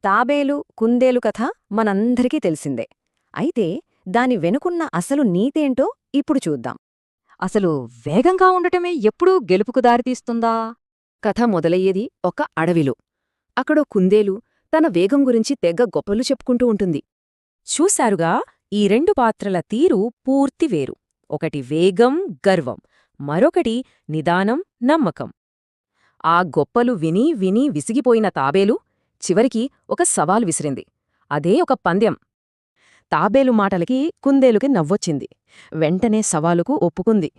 తాబేలు కుందేలు కథ మనందరికీ తెలిసిందే. అయితే దాని వెనుకున్న అసలు నీతేంటో ఇప్పుడు చూద్దాం. అసలు వేగంగా ఉండటమే ఎప్పుడూ గెలుపుకు దారితీస్తుందా? కథ మొదలయ్యేది ఒక అడవిలో. అక్కడో కుందేలు తన వేగం గురించి తెగ గొప్పలు చెప్పుకుంటూ ఉంటుంది. చూశారుగా, ఈ రెండు పాత్రల తీరు పూర్తి వేరు. ఒకటి వేగం, గర్వం, మరొకటి నిదానం, నమ్మకం. ఆ గొప్పలు విని విని విసిగిపోయిన తాబేలు చివరికి ఒక సవాలు విసిరింది. అదే ఒక పందెం. తాబేలు మాటలకి కుందేలుకి నవ్వొచ్చింది. వెంటనే సవాలుకు ఒప్పుకుంది.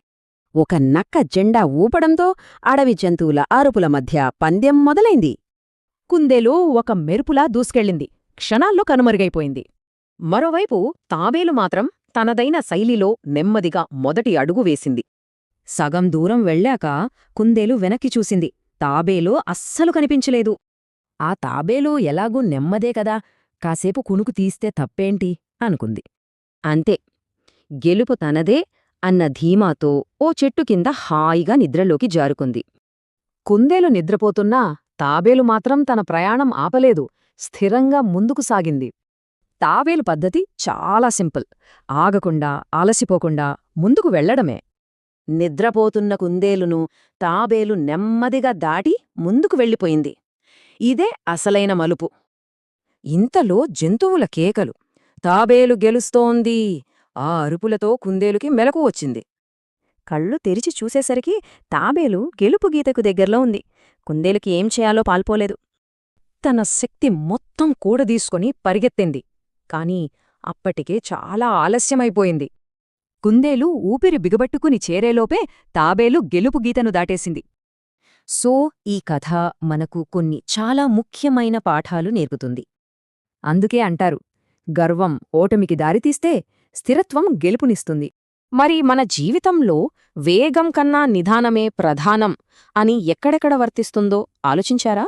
ఒక నక్క జెండా ఊపడంతో అడవి జంతువుల అరుపుల మధ్య పందెం మొదలైంది. కుందేలు ఒక మెరుపులా దూసుకెళ్ళింది. క్షణాల్లో కనుమరుగైపోయింది. మరోవైపు తాబేలు మాత్రం తనదైన శైలిలో నెమ్మదిగా మొదటి అడుగు వేసింది. సగం దూరం వెళ్ళాక కుందేలు వెనక్కి చూసింది. తాబేలు అస్సలు కనిపించలేదు. ఆ తాబేలు ఎలాగూ నెమ్మదే కదా, కాసేపు కునుకు తీస్తే తప్పేంటి అనుకుంది. అంతే, గెలుపు తనదే అన్న ధీమాతో ఓ చెట్టు కింద హాయిగా నిద్రలోకి జారుకుంది. కుందేలు నిద్రపోతున్నా తాబేలు మాత్రం తన ప్రయాణం ఆపలేదు. స్థిరంగా ముందుకు సాగింది. తాబేలు పద్ధతి చాలా సింపుల్. ఆగకుండా, అలసిపోకుండా ముందుకు వెళ్లడమే. నిద్రపోతున్న కుందేలును తాబేలు నెమ్మదిగా దాటి ముందుకు వెళ్ళిపోయింది. ఇదే అసలైన మలుపు. ఇంతలో జంతువుల కేకలు. తాబేలు గెలుస్తోంది! ఆ అరుపులతో కుందేలుకి మెలకువ వచ్చింది. కళ్ళు తెరిచి చూసేసరికి తాబేలు గెలుపు గీతకు దగ్గరలో ఉంది. కుందేలుకి ఏం చేయాలో పాల్పోలేదు. తన శక్తి మొత్తం కూడదీసుకొని పరిగెత్తింది. కాని అప్పటికే చాలా ఆలస్యమైపోయింది. కుందేలు ఊపిరి బిగబట్టుకుని చేరేలోపే తాబేలు గెలుపు గీతను దాటేసింది. సో ఈ కథ మనకు కొన్ని చాలా ముఖ్యమైన పాఠాలు నేర్పుతుంది. అందుకే అంటారు, గర్వం ఓటమికి దారితీస్తే స్థిరత్వం గెలుపునిస్తుంది. మరి మన జీవితంలో వేగం కన్నా నిదానమే ప్రధానం అని ఎక్కడెక్కడ వర్తిస్తుందో ఆలోచించారా?